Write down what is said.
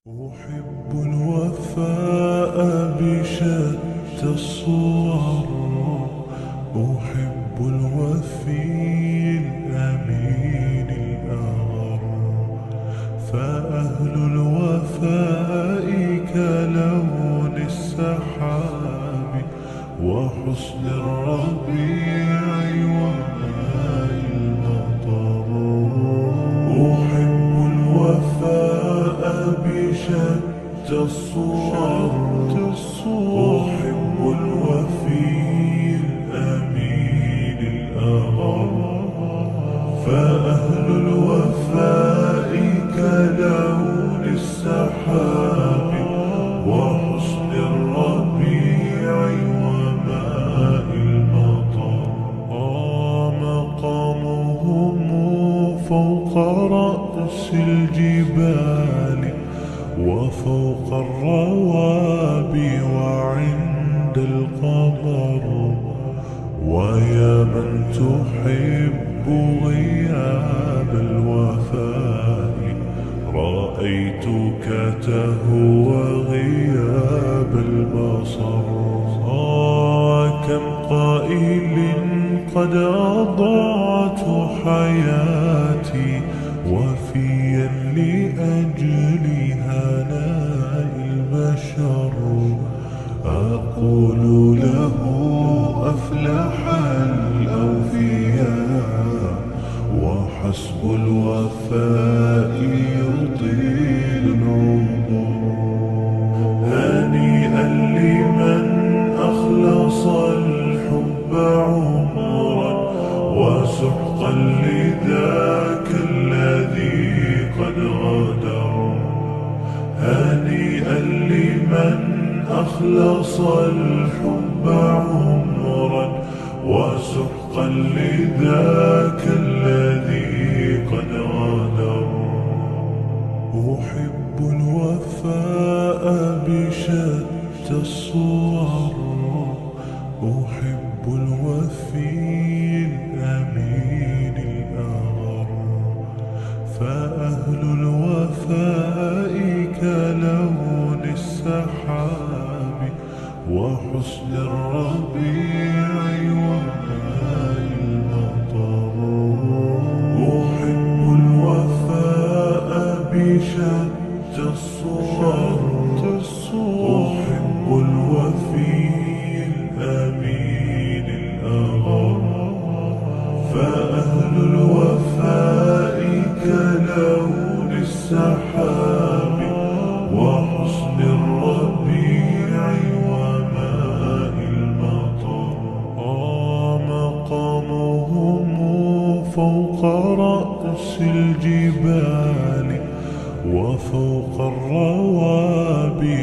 أحب الوفاء بشتى الصور. أحب الوفي الأمين الأغر. فأهل الوفاء كلون السحاب وحسن الربيع وماء المطر. أحب الوفاء بشتى الصور. أحب الوفي الأمين الأغر. فأهل الوفاء كلون السحاب وحسن الربيع وماء المطر. مقامهم فوق رأس الجبال وفوق الروابي وعند القمر. ويا من تحب غياب الوفاء رأيتك تهوى غياب البصر. كم قائل قد أضعت حياتي وفيا لأجل هناء البشر. أقول له أفلح الأوفياء وحسب الوفاء يطيل العمر. هنيئا لمن أخلص الحب عمرا وسحقا لذاك الذي قد غدر. هنيئا لمن أخلص الحب عمرا وسحقا لذاك الذي قد غدر. أحب الوفاء بشتى الصور. أحب الوفي الأمين الأغر. فأهل الوفاء كلون السحاب وحسن الربيع وماء المطر. أحب الوفاء بشتى الصور. أحب الوفي الأمين الأغر. فأهل الوفاء كلون السحاب وحسن الربيع وماء المطر. مقامهم فوق رأس الجبال وفوق الروابي